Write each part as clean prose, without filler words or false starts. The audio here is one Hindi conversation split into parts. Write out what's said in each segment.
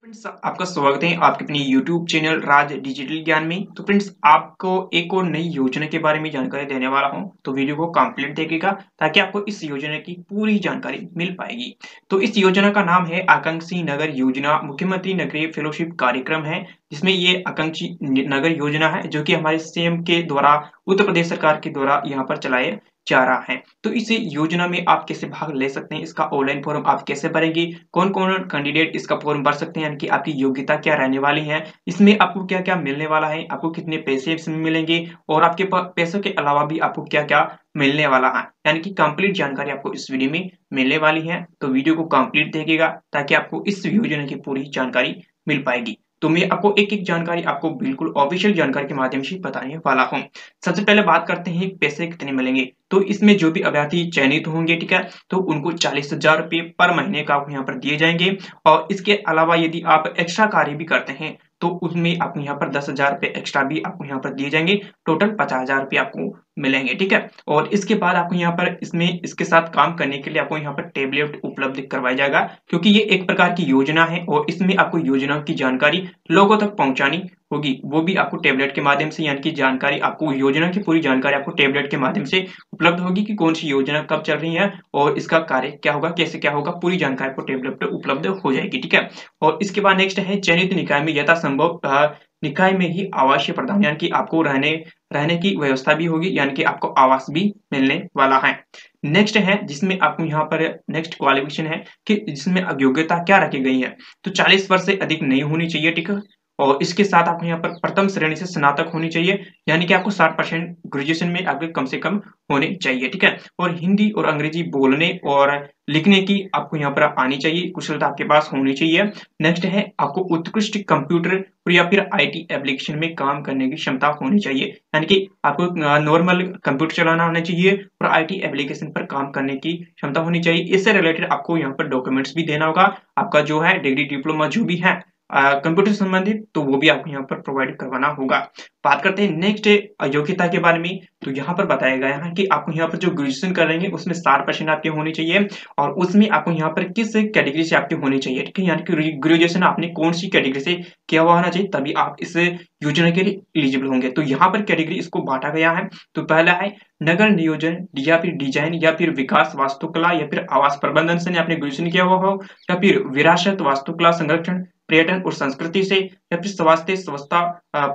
फ्रेंड्स, आपका स्वागत है आपके अपने YouTube चैनल राज डिजिटल ज्ञान में। तो फ्रेंड्स, आपको एक और नई योजना के बारे में जानकारी देने वाला हूं, तो वीडियो को कंप्लीट देखिएगा ताकि आपको इस योजना की पूरी जानकारी मिल पाएगी। तो इस योजना का नाम है आकांक्षी नगर योजना, मुख्यमंत्री नगरीय फेलोशिप कार्यक्रम है, जिसमें ये आकांक्षी नगर योजना है जो कि हमारे सीएम के द्वारा, उत्तर प्रदेश सरकार के द्वारा यहाँ पर चलाया जा रहा है। तो इस योजना में आप कैसे भाग ले सकते हैं, इसका ऑनलाइन फॉर्म आप कैसे भरेंगे, कौन कौन कैंडिडेट इसका फॉर्म भर सकते हैं, यानी कि आपकी योग्यता क्या रहने वाली है, इसमें आपको क्या क्या मिलने वाला है, आपको कितने पैसे इसमें मिलेंगे और आपके पैसों के अलावा भी आपको क्या क्या मिलने वाला है, यानी कि कंप्लीट जानकारी आपको इस वीडियो में मिलने वाली है। तो वीडियो को कंप्लीट देखिएगा ताकि आपको इस योजना की पूरी जानकारी मिल पाएगी। तो मैं आपको एक एक जानकारी आपको बिल्कुल ऑफिशियल जानकारी के माध्यम से बताने वाला हूँ। सबसे पहले बात करते हैं पैसे कितने मिलेंगे। तो इसमें जो भी अभ्यर्थी चयनित होंगे, ठीक है, तो उनको 40,000 रुपये पर महीने का आपको यहाँ पर दिए जाएंगे। और इसके अलावा यदि आप एक्स्ट्रा कार्य भी करते हैं तो उसमें आपको यहाँ पर 10,000 रुपये एक्स्ट्रा भी आपको यहाँ पर दिए जाएंगे। टोटल 50,000 रुपये आपको मिलेंगे, ठीक है। और इसके बाद आपको यहाँ पर इसमें इसके साथ काम करने के लिए आपको यहाँ पर टेबलेट उपलब्ध करवाया जाएगा, क्योंकि ये एक प्रकार की योजना है और इसमें आपको योजना की जानकारी लोगों तक पहुंचानी होगी, वो भी आपको टेबलेट के माध्यम से, यानी कि जानकारी आपको योजना की पूरी जानकारी आपको टेबलेट के माध्यम से उपलब्ध होगी कि कौन सी योजना कब चल रही है और इसका कार्य क्या होगा, कैसे क्या होगा, पूरी जानकारी आपको टेबलेट पर उपलब्ध हो जाएगी, ठीक है। और इसके बाद नेक्स्ट है चयनित निकाय में यथासंभव निकाय में ही आवासीय प्रदान, यानी कि आपको रहने की व्यवस्था भी होगी, यानी कि आपको आवास भी मिलने वाला है। नेक्स्ट है जिसमें आपको यहाँ पर नेक्स्ट क्वालिफिकेशन है कि जिसमें योग्यता क्या रखी गई है। तो 40 वर्ष से अधिक नहीं होनी चाहिए, ठीक है। और इसके साथ आपको यहाँ पर प्रथम श्रेणी से स्नातक होनी चाहिए, यानी कि आपको 60% ग्रेजुएशन में आपके कम से कम होने चाहिए, ठीक है। और हिंदी और अंग्रेजी बोलने और लिखने की आपको यहाँ पर आनी चाहिए, कुशलता आपके पास होनी चाहिए। नेक्स्ट है आपको उत्कृष्ट कंप्यूटर या फिर आईटी एप्लीकेशन में काम करने की क्षमता होनी चाहिए, यानी कि आपको नॉर्मल कंप्यूटर चलाना आना चाहिए और आईटी एप्लीकेशन पर काम करने की क्षमता होनी चाहिए। इससे रिलेटेड आपको यहाँ पर डॉक्यूमेंट्स भी देना होगा, आपका जो है डिग्री डिप्लोमा जो भी है कंप्यूटर से संबंधित, तो वो भी आपको यहाँ पर प्रोवाइड करवाना होगा। बात करते हैं नेक्स्ट योग्यता के बारे में। तो यहाँ पर बताया गया है कि आपको यहाँ पर जो ग्रेजुएशन कर रहे हैं उसमें 60% आपके होने चाहिए और उसमें आपको यहाँ पर किस कैटेगरी से आपके होने चाहिए, ठीक है, यानी कि ग्रेजुएशन आपने कौन सी कैटेगरी से किया हुआ होना चाहिए, तभी आप इस योजना के लिए एलिजिबल होंगे। तो यहाँ पर कैटेगरी इसको बांटा गया है। तो पहला है नगर नियोजन या फिर डिजाइन या फिर विकास वास्तुकला या फिर आवास प्रबंधन से आपने ग्रेजुएशन किया हुआ हो, या फिर विरासत वास्तुकला संरक्षण पर्यटन और संस्कृति से, या फिर स्वास्थ्य स्वच्छता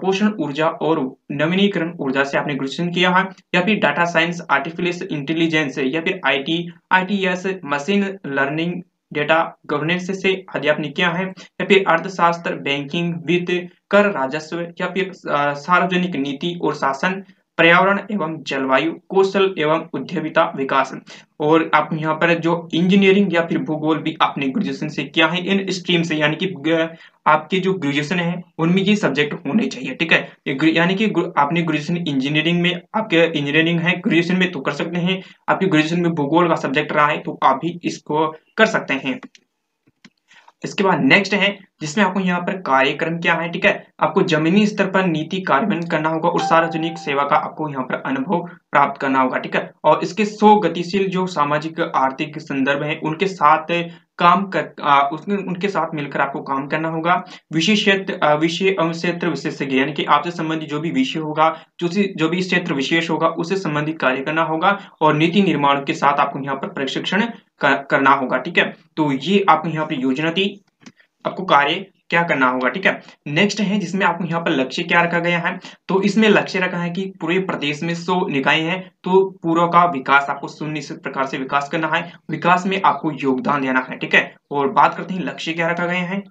पोषण ऊर्जा और नवीनीकरण ऊर्जा से आपने ग्रेजुएशन किया है, या फिर डाटा साइंस आर्टिफिशियल इंटेलिजेंस या फिर ITS machine learning data governance से यदि आपने किया है, या फिर अर्थशास्त्र बैंकिंग वित्त कर राजस्व या फिर सार्वजनिक नीति और शासन पर्यावरण एवं जलवायु कौशल एवं उद्यमिता विकास। और आप यहाँ पर जो इंजीनियरिंग या फिर भूगोल भी आपने ग्रेजुएशन से किया है इन स्ट्रीम से, यानी कि आपके जो ग्रेजुएशन है उनमें ये सब्जेक्ट होने चाहिए, ठीक है। यानी कि आपने ग्रेजुएशन इंजीनियरिंग में, आपके इंजीनियरिंग है ग्रेजुएशन में तो कर सकते हैं, आपके ग्रेजुएशन में भूगोल का सब्जेक्ट रहा है तो आप भी इसको कर सकते हैं। इसके बाद नेक्स्ट है जिसमें आपको यहाँ पर कार्यक्रम क्या है, ठीक है, आपको जमीनी स्तर पर नीति कार्यान्वयन करना होगा और सार्वजनिक सेवा का आपको यहाँ पर अनुभव प्राप्त करना होगा, ठीक है। और इसके 100 गतिशील जो सामाजिक आर्थिक संदर्भ है उनके साथ उनके साथ मिलकर आपको काम करना होगा। विषय एवं क्षेत्र विशेषज्ञ, यानी कि आपसे संबंधित जो भी विषय होगा, जो भी क्षेत्र विशेष होगा उससे संबंधित कार्य करना होगा और नीति निर्माण के साथ आपको यहाँ पर प्रशिक्षण करना होगा, ठीक है। तो ये आपको यहाँ पर योजना थी, आपको कार्य क्या करना होगा, ठीक है। नेक्स्ट है जिसमें आपको यहाँ पर लक्ष्य क्या रखा गया है। तो इसमें लक्ष्य रखा है कि पूरे प्रदेश में 100 निकाय हैं, तो पूरा का विकास आपको सुनिश्चित प्रकार से विकास करना है, विकास में आपको योगदान देना है, ठीक है। और बात करते हैं लक्ष्य क्या रखा गया है।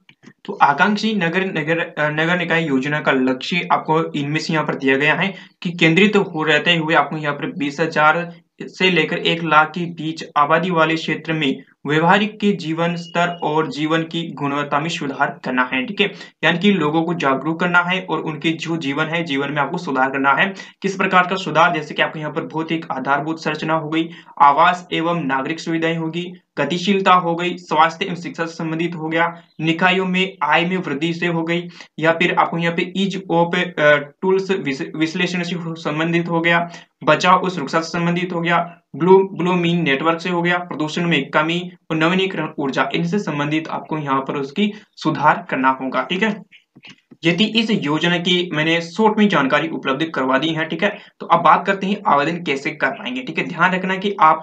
तो आकांक्षी नगर निकाय योजना का लक्ष्य आपको इनमें से यहाँ पर दिया गया है कि केंद्रित हो रहते हुए आपको यहाँ पर 20,000 से लेकर 1 लाख के बीच आबादी वाले क्षेत्र में व्यवहारिक के जीवन स्तर और जीवन की गुणवत्ता में सुधार करना है, ठीक है। यानी कि लोगों को जागरूक करना है और उनके जो जीवन है, जीवन में आपको सुधार करना है। किस प्रकार का सुधार, जैसे कि आपको यहाँ पर भौतिक आधारभूत संरचना हो गई, आवास एवं नागरिक सुविधाएं होगी, गतिशीलता हो गई, स्वास्थ्य एवं शिक्षा से संबंधित हो गया, निकायों में आय में वृद्धि से हो गई, या फिर आपको यहाँ पे ईज ऑफ टूल्स विश्लेषण से संबंधित हो गया, बचाव और सुरक्षा से संबंधित हो गया, ब्लूमीन नेटवर्क से हो गया, प्रदूषण में कमी और नवीनीकरण ऊर्जा, इनसे संबंधित आपको यहाँ पर उसकी सुधार करना होगा। ठीक है, यदि इस योजना की मैंने शॉर्ट में जानकारी उपलब्ध करवा दी है। ठीक है, तो अब बात करते हैं आवेदन कैसे कर पाएंगे। ठीक है, ध्यान रखना कि आप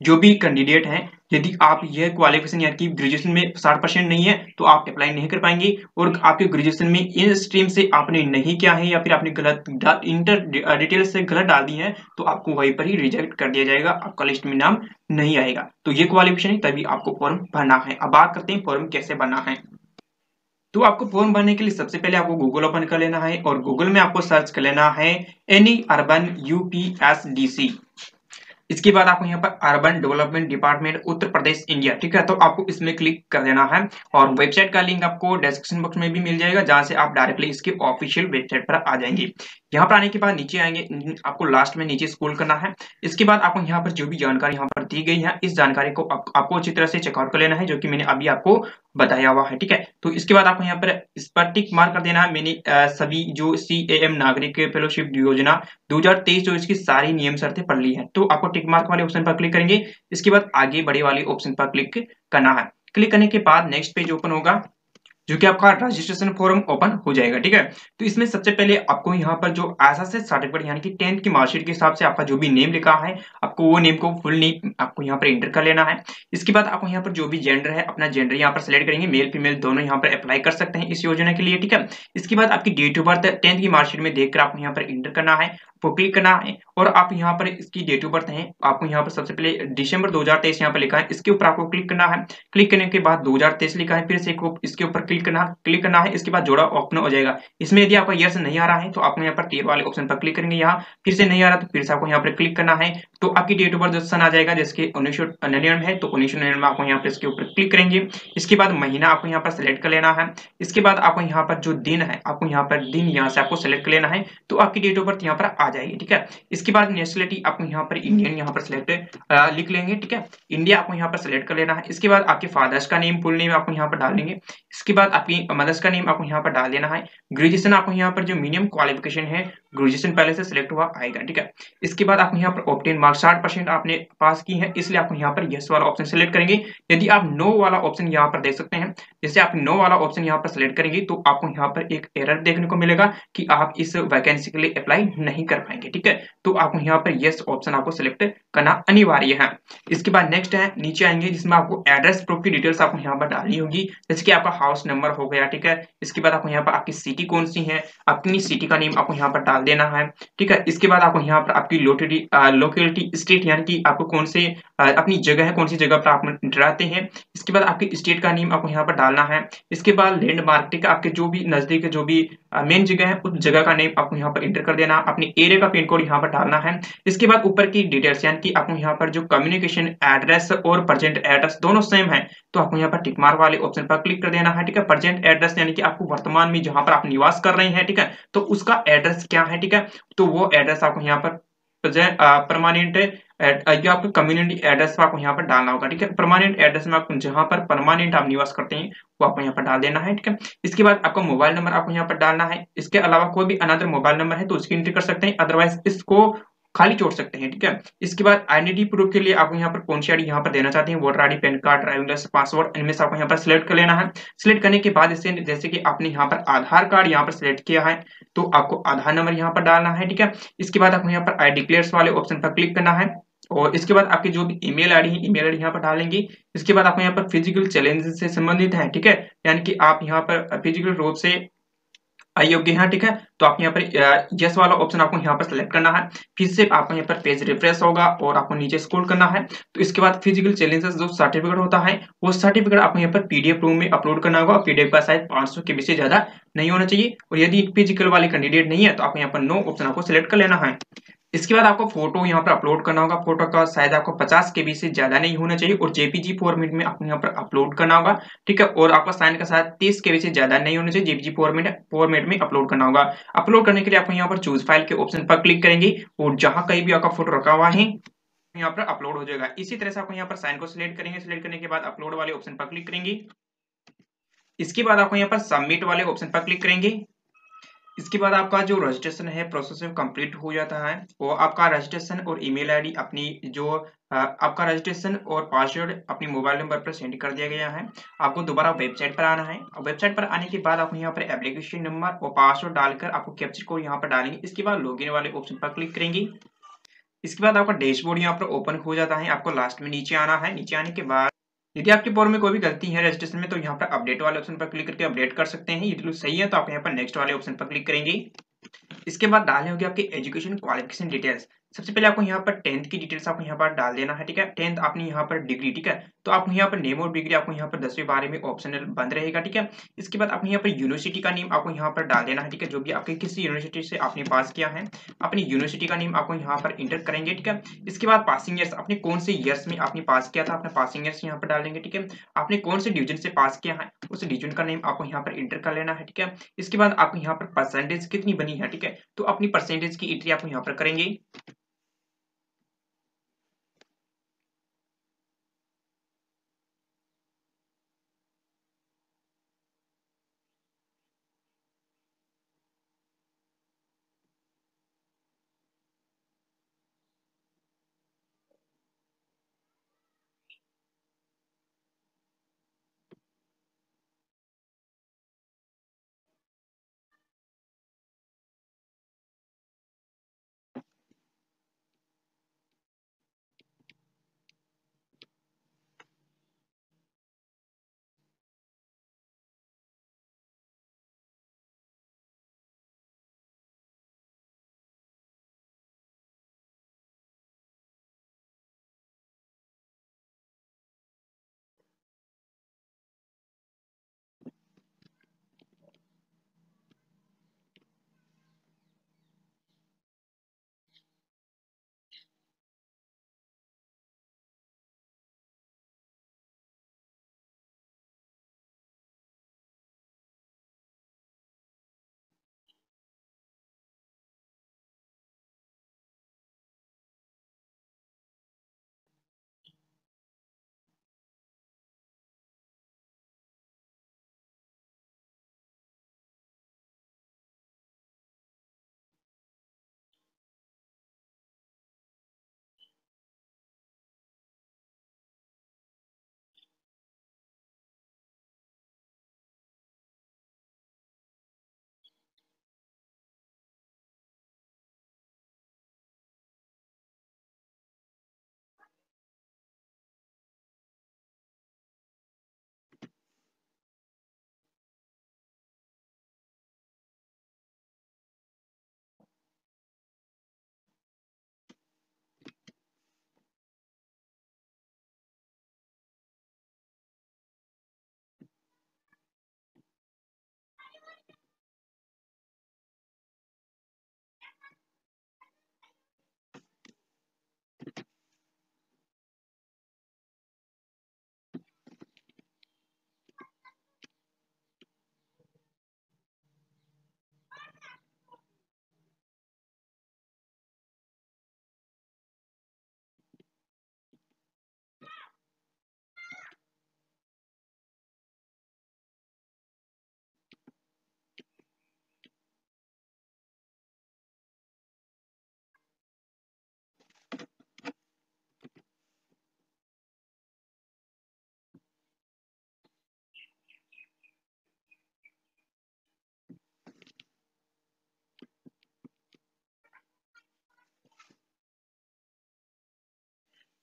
जो भी कैंडिडेट हैं, यदि आप यह क्वालिफिकेशन यानी कि ग्रेजुएशन में 60% नहीं है तो आप अप्लाई नहीं कर पाएंगे, और आपके ग्रेजुएशन में इन स्ट्रीम से आपने नहीं किया है या फिर आपने गलत इंटर डिटेल से गलत डाल दी है तो आपको वहीं पर ही रिजेक्ट कर दिया जाएगा, आपका लिस्ट में नाम नहीं आएगा। तो ये क्वालिफिकेशन है, तभी आपको फॉर्म भरना है। अब बात करते हैं फॉर्म कैसे भरना है। तो आपको फॉर्म भरने के लिए सबसे पहले आपको गूगल ओपन कर लेना है और गूगल में आपको सर्च कर लेना है एनी अर्बन यूपीएसडीसी। इसके बाद आपको यहाँ पर urban development department Uttar Pradesh India. ठीक है, तो आपको इसमें क्लिक कर देना है और वेबसाइट का लिंक आपको डिस्क्रिप्शन बॉक्स में भी मिल जाएगा, जहां से आप डायरेक्टली इसके ऑफिशियल वेबसाइट पर आ जाएंगे। यहाँ पर आने के बाद नीचे आएंगे, आपको लास्ट में नीचे स्क्रॉल करना है। इसके बाद आपको यहाँ पर जो भी जानकारी यहाँ पर दी गई है, इस जानकारी को आपको अच्छी तरह से चेकआउट कर लेना है, जो कि मैंने अभी आपको बताया हुआ है। ठीक है, तो इसके बाद आपको यहाँ पर इस पर टिक मार्क कर देना है। मैंने सभी जो CAM नागरिक फेलोशिप योजना 2023-24 की सारी नियम शर्तें पढ़ ली है, तो आपको टिक मार्क वाले ऑप्शन पर क्लिक करेंगे। इसके बाद आगे बढ़े वाले ऑप्शन पर क्लिक करना है। क्लिक करने के बाद नेक्स्ट पेज ओपन होगा, जो कि आपका रजिस्ट्रेशन फॉर्म ओपन हो जाएगा। ठीक है, तो इसमें सबसे पहले आपको यहाँ पर जो एसएससी सर्टिफिकेट यानी कि 10th की मार्कशीट के हिसाब से आपका जो भी नेम लिखा है, आपको वो नेम को फुल नेम आपको यहाँ पर एंटर कर लेना है। इसके बाद आपको यहाँ पर जो भी जेंडर है, अपना जेंडर यहाँ पर सिलेक्ट करेंगे, मेल फीमेल दोनों यहाँ पर अप्लाई कर सकते हैं इस योजना के लिए। ठीक है, इसके बाद आपकी डेट ऑफ बर्थ 10th की मार्कशीट में देखकर आपको यहाँ पर एंटर करना है, आपको क्लिक करना है, और आप यहाँ पर इसकी डेट ऑफ बर्थ है, आपको यहाँ पर सबसे पहले दिसंबर 2023 यहाँ पर लिखा है, इसके ऊपर आपको क्लिक करना है। क्लिक करने के बाद 2023 लिखा है, फिर से इसके ऊपर क्लिक करना है। इसके बाद जोड़ा ओपन हो जाएगा। इसमें यदि आपका यस नहीं आ रहा है तो आपको यहाँ पर टिक वाले ऑप्शन पर क्लिक करेंगे, यहाँ फिर से नहीं आ रहा तो फिर से आपको यहाँ पर क्लिक करना है। तो आपकी डेट ऑफ बर्थ सन आ जाएगा, जैसे 1999 है तो 1999 आपको यहाँ पर इसके ऊपर क्लिक करेंगे। इसके बाद महीना आपको यहाँ पर सिलेक्ट कर लेना है। इसके बाद आपको यहाँ पर जो दिन है, आपको यहाँ पर दिन यहाँ से आपको सिलेक्ट कर लेना है, तो आपकी डेट ऑफ बर्थ यहाँ पर आ जाएगी। ठीक है, इसके बाद नेशनलिटी आपको यहाँ पर इंडियन यहाँ पर सिलेक्ट लिख लेंगे। ठीक है, इंडिया आपको यहाँ पर सिलेक्ट कर लेना है। इसके बाद आपके फादर्स का नेम, फुल नेम आपको यहाँ पर डाल देंगे। इसके बाद आपकी मदर्स का नेम आपको यहाँ पर डाल देना है। ग्रेजुएशन आपको यहाँ पर जो मिनिमम क्वालिफिकेशन है, ग्रेजुएशन पहले से सिलेक्ट हुआ आएगा। ठीक है, इसके बाद आपको यहाँ पर ऑब्टेन मार्क्स 60% आपने पास की है, इसलिए आपको यहाँ पर यस वाला ऑप्शन सिलेक्ट करेंगे। यदि आप नो वाला ऑप्शन यहाँ पर देख सकते हैं, जैसे आप नो वाला ऑप्शन यहाँ पर सिलेक्ट करेंगे तो आपको यहाँ पर एक एरर देखने को मिलेगा कि आप इस वैकेंसी के लिए अप्लाई नहीं कर पाएंगे। ठीक है, तो आपको यहाँ पर यस ऑप्शन आपको सिलेक्ट करना अनिवार्य है। इसके बाद नेक्स्ट है, नीचे आएंगे, जिसमें आपको एड्रेस प्रूफ की डिटेल्स आपको यहाँ पर डालनी होगी, जैसे कि आपका हाउस नंबर हो गया। ठीक है, इसके बाद आपको यहाँ पर आपकी सिटी कौन सी है, अपनी सिटी का नेम आपको यहाँ पर डाल देना है। ठीक है, इसके बाद आपको यहाँ पर आपकी लोकेलिटी स्टेट यानी कि आपको कौन से अपनी जगह है, कौन सी जगह पर आप रहते हैं। इसके बाद आपकी स्टेट का नेम आपको यहाँ पर डालना है। इसके बाद लैंडमार्क, ठीक है, आपके जो भी नजदीक जो भी मेन जगह है उस जगह का नेम आपको यहाँ पर एंटर कर देना, अपने एरिया का पिन कोड यहाँ पर डालना है। इसके बाद ऊपर की डिटेल्स यानी कि आपको यहाँ पर जो कम्युनिकेशन एड्रेस और प्रेजेंट एड्रेस दोनों सेम है, तो आपको यहाँ पर टिक मार्क वाले ऑप्शन पर क्लिक कर देना है। ठीक है, प्रेजेंट एड्रेस यानी कि आपको वर्तमान में जहां पर आप निवास कर रहे हैं, ठीक है, तो उसका एड्रेस क्या है। ठीक है, तो वो एड्रेस आपको यहाँ पर परमानेंट जो आपका कम्युनिटी एड्रेस आपको यहाँ पर डालना होगा। ठीक है, परमानेंट एड्रेस में आपको जहां पर परमानेंट आप निवास करते हैं वो आपको यहाँ पर डाल देना है। ठीक है, इसके बाद आपका मोबाइल नंबर आपको यहाँ पर डालना है। इसके अलावा कोई भी अनदर मोबाइल नंबर है तो उसकी एंट्री कर सकते हैं, अदरवाइज इसको खाली छोड़ सकते हैं। ठीक है, इसके बाद आइडेंटिटी प्रूफ के लिए आपको यहाँ पर कौन सी आईडी यहाँ पर देना चाहते हैं, voter ID, PAN card, driving licence, password, इनमें से आपको यहाँ पर सिलेक्ट कर लेना है। सिलेक्ट करने के बाद इससे जैसे कि आपने यहाँ पर आधार कार्ड यहाँ पर सिलेक्ट किया है तो आपको आधार नंबर यहाँ पर डालना है। ठीक है, इसके बाद आपको यहाँ पर आई डिक्लेयर्स वाले ऑप्शन पर क्लिक करना है और इसके बाद आपकी जो भी ईमेल आईडी है, ईमेल आईडी यहाँ पर डालेंगे। इसके बाद आपको यहाँ पर फिजिकल चैलेंज से संबंधित है। ठीक है, यानी कि आप यहाँ पर फिजिकल रूप से अयोग्य है। ठीक है, तो आप यहाँ पर यस वाला ऑप्शन आपको यहाँ पर सिलेक्ट करना है। फिर से आपको यहाँ पर पेज रिफ्रेश होगा और आपको नीचे स्क्रॉल करना है। तो इसके बाद फिजिकल चैलेंजेस जो सर्टिफिकेट होता है वो सर्टिफिकेट आपको यहाँ पर पीडीएफ रूप में अपलोड करना होगा। पीडीएफ का साइज 500 KB से ज्यादा नहीं होना चाहिए, और यदि फिजिकल वाले कैंडिडेट नहीं है तो आपको यहाँ पर नो ऑप्शन आपको सिलेक्ट कर लेना है। इसके बाद आपको फोटो यहाँ पर अपलोड करना होगा। फोटो का साइज आपको 50 KB से ज्यादा नहीं होना चाहिए और जेपीजी फॉर्मेट में आपको यहाँ पर अपलोड करना होगा। ठीक है, और आपका साइन का साइज 30 KB से ज्यादा नहीं होना चाहिए, जेपीजी फॉर्मेट में अपलोड करना होगा। अपलोड करने के लिए आपको यहाँ पर चूज फाइल के ऑप्शन पर क्लिक करेंगे और जहां कहीं भी आपका फोटो रखा हुआ है यहाँ पर अपलोड हो जाएगा। इसी तरह से आपको यहाँ पर साइन को सिलेक्ट करेंगे। सिलेक्ट करने के बाद अपलोड वाले ऑप्शन पर क्लिक करेंगे। इसके बाद आपको यहाँ पर सबमिट वाले ऑप्शन पर क्लिक करेंगे। इसके बाद आपका जो रजिस्ट्रेशन है प्रोसेस कंप्लीट हो जाता है। वो आपका रजिस्ट्रेशन और ईमेल आईडी अपनी जो आपका रजिस्ट्रेशन और पासवर्ड अपनी मोबाइल नंबर पर सेंड कर दिया गया है। आपको दोबारा वेबसाइट पर आना है और वेबसाइट पर आने के बाद आपको यहाँ पर एप्लीकेशन नंबर और पासवर्ड डालकर आपको कैप्चर कोड यहाँ पर डालेंगे। इसके बाद लॉगिन वाले ऑप्शन पर क्लिक करेंगे। इसके बाद आपका डैशबोर्ड यहाँ पर ओपन हो जाता है। आपको लास्ट में नीचे आना है। नीचे आने के बाद यदि आपके फॉर्म में कोई भी गलती है रजिस्ट्रेशन में, तो यहाँ पर अपडेट वाले ऑप्शन पर क्लिक करके अपडेट कर सकते हैं। यदि सही है तो आप यहाँ पर नेक्स्ट वाले ऑप्शन पर क्लिक करेंगे। इसके बाद डालने होगी आपकी एजुकेशन क्वालिफिकेशन डिटेल्स। सबसे पहले आपको यहाँ पर 10th की डिटेल्स आपको यहाँ पर डाल देना है, ठीक है। 10th आपने यहाँ पर डिग्री, ठीक है। तो आपको यहाँ पर नेम और डिग्री आपको यहाँ पर 10वीं 12वीं में ऑप्शनल बंद रहेगा, ठीक है। इसके बाद आपको यहाँ पर यूनिवर्सिटी का नेम आपको यहाँ पर डाल देना है, ठीक है। जो भी आपके किसी यूनिवर्सिटी से आपने पास किया है, अपनी यूनिवर्सिटी का नेम आपको यहाँ पर इंटर करेंगे, ठीक है। इसके बाद पासिंग ईयर्स, आपने कौन से ईयर्स में आपने पास किया था, अपना पासिंग ईयर्स यहाँ पर डालेंगे, ठीक है। आपने कौन से डिवीजन से पास किया है, उस डिवीजन का नेम आपको यहाँ पर इंटर कर लेना है, ठीक है। इसके बाद आपको यहाँ पर परसेंटेज कितनी बनी है, ठीक है। तो अपनी परसेंटेज की एंट्री आपको यहाँ पर करेंगे।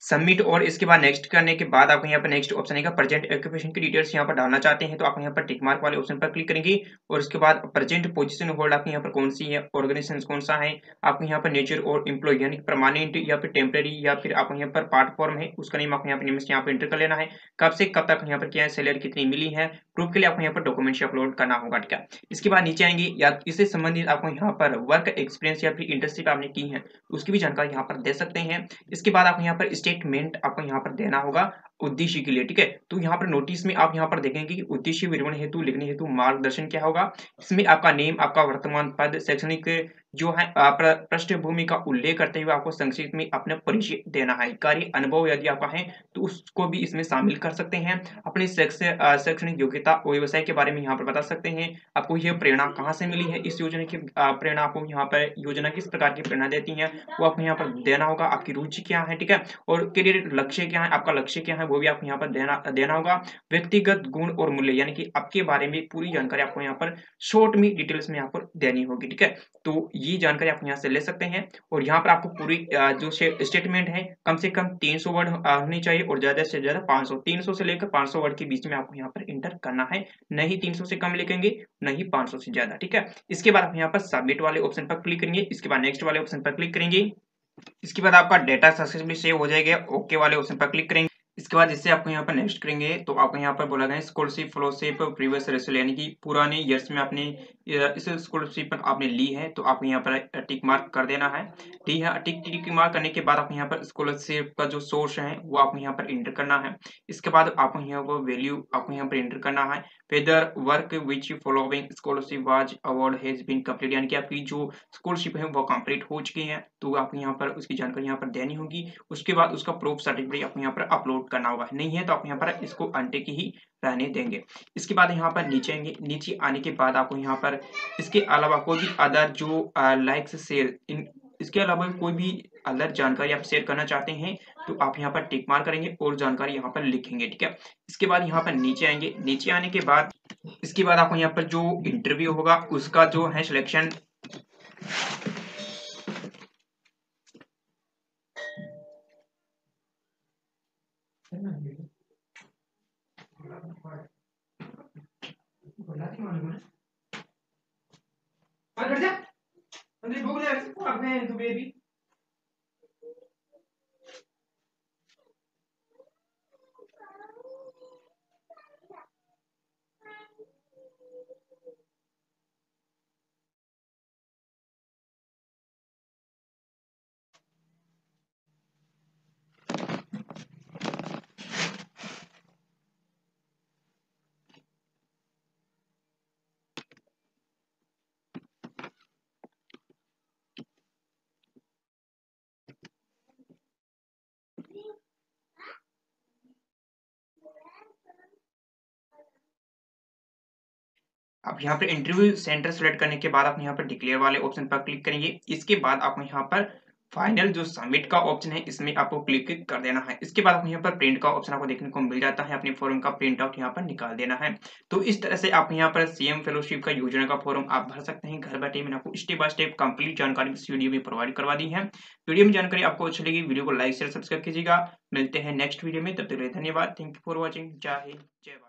सबमिट और इसके बाद नेक्स्ट करने के बाद आपको यहाँ पर नेक्स्ट ऑप्शन आएगा। प्रेजेंट ऑक्यूपेशन की डिटेल्स यहाँ पर डालना चाहते हैं तो आप यहाँ पर टिक मार्क वाले ऑप्शन पर क्लिक करेंगे और उसके बाद प्रेजेंट पोजीशन होल्ड आपके यहाँ पर कौन सी है, ऑर्गेनाइजेशन कौन सा है, आपको यहाँ पर नेचर और एम्प्लॉय यानी परमानेंट या फिर टेम्परेरी या फिर आपको यहाँ पर पार्ट फॉर्म है, उसका नेम आपको यहाँ पर एंटर कर लेना है। कब से कब तक यहाँ पर क्या है, सैलरी कितनी मिली है, प्रूफ के लिए आपको यहाँ पर डॉक्यूमेंट्स अपलोड करना होगा, ठीक है। इसके बाद नीचे आएंगे या इससे संबंधित आपको यहाँ पर वर्क एक्सपीरियंस या फिर इंटर्नशिप आपने की है उसकी भी जानकारी यहाँ पर दे सकते हैं। इसके बाद आपको यहाँ पर स्टेटमेंट आपको यहाँ पर देना होगा उद्देश्य के लिए, ठीक है। तो यहाँ पर नोटिस में आप यहाँ पर देखेंगे कि उद्देश्य विवरण हेतु लिखने हेतु मार्गदर्शन क्या होगा। इसमें आपका नेम, आपका वर्तमान पद, शैक्षणिक जो है पृष्ठभूमि का उल्लेख करते हुए आपको संक्षिप्त में अपना परिचय देना है। कार्य अनुभव यदि आपका है तो उसको भी इसमें शामिल कर सकते हैं। अपनी शैक्षणिक योग्यता और व्यवसाय के बारे में यहाँ पर बता सकते हैं। आपको यह प्रेरणा कहाँ से मिली है, इस योजना की प्रेरणा आपको यहाँ पर योजना किस प्रकार की प्रेरणा देती है वो आपको यहाँ पर देना होगा। आपकी रुचि क्या है, ठीक है, और करियर लक्ष्य क्या है, आपका लक्ष्य क्या है वो भी आपको यहाँ पर देना होगा। व्यक्तिगत गुण और मूल्य यानी कि आपके बारे में पूरी जानकारी आपको यहाँ पर शॉर्ट में डिटेल्स में आपको देनी होगी, ठीक है। तो ये जानकारी आप यहाँ से ले सकते हैं और यहाँ पर आपको पूरी जो स्टेटमेंट है कम से कम 300 वर्ड होनी चाहिए और ज्यादा से ज्यादा 500, 300 से लेकर 500 वर्ड के बीच में आपको यहाँ पर इंटर करना है। नहीं 300 से कम लिखेंगे, नहीं 500 से ज्यादा, ठीक है। इसके बाद आप यहाँ पर सबमिट वाले ऑप्शन पर क्लिक करेंगे। इसके बाद नेक्स्ट वाले ऑप्शन पर क्लिक करेंगे। इसके बाद आपका डेटा सक्सेसफुली सेव हो जाएगा। ओके वाले ऑप्शन पर क्लिक करेंगे। इसके बाद इससे आपको यहाँ पर नेक्स्ट करेंगे तो आपको यहाँ पर बोला गया स्कॉलरशिप फेलोशिप प्रीवियस रेशल यानी कि पुराने ईयर्स में आपने इस स्कॉलरशिप आपने ली है तो आपको यहाँ पर टिक मार्क कर देना है। ठीक है, टिक मार्क करने के बाद आपको यहाँ पर स्कॉलरशिप का जो सोर्स है वो आपको यहाँ पर इंटर करना है। इसके बाद आपको यहाँ पर वैल्यू आपको यहाँ पर इंटर करना है। Whether work which following scholarship was award has been complete यानी कि आपकी जो स्कॉलरशिप है वो कंप्लीट हो चुकी है तो आपको यहाँ पर उसकी जानकारी यहाँ पर देनी होगी। उसके बाद उसका प्रूफ सर्टिफिकेट आपको यहाँ पर अपलोड करना होगा। नहीं है तो आप यहाँ पर इसको अनटिक ही रहने देंगे। इसके बाद यहाँ पर नीचे आएंगे। नीचे आने के बाद आपको यहाँ पर इसके अलावा कोई भी अदर जो लाइक्स शेयर इसके अलावा कोई भी अदर जानकारी आप शेयर करना चाहते हैं तो आप यहाँ पर टिक मार्क करेंगे और जानकारी यहाँ पर लिखेंगे, ठीक है। इसके बाद यहाँ पर नीचे आएंगे। नीचे आने के बाद इसके बाद आपको यहाँ पर जो इंटरव्यू होगा उसका जो है सिलेक्शन आप यहाँ पर इंटरव्यू सेंटर सेलेक्ट करने के बाद आप यहाँ पर डिक्लेयर वाले ऑप्शन पर क्लिक करेंगे। इसके बाद आपको यहाँ पर फाइनल जो सबमिट का ऑप्शन है इसमें आपको क्लिक कर देना है। इसके बाद आपको यहाँ पर प्रिंट का ऑप्शन आपको देखने को मिल जाता है। अपने फॉर्म का प्रिंट आउट यहाँ पर निकाल देना है। तो इस तरह से आप यहाँ पर सीएम फेलोशिप का योजना का फॉर्म आप भर सकते हैं घर बैठे। मैंने आपको स्टेप बाय स्टेप कंप्लीट जानकारी इस वीडियो में प्रोवाइड करवा दी है। वीडियो में जानकारी आपको अच्छी लगी वीडियो को लाइक शेयर सब्सक्राइब कीजिएगा। मिलते हैं नेक्स्ट वीडियो में, तब तक के लिए धन्यवाद। Thank you for watching. जय हिंद, जय भारत।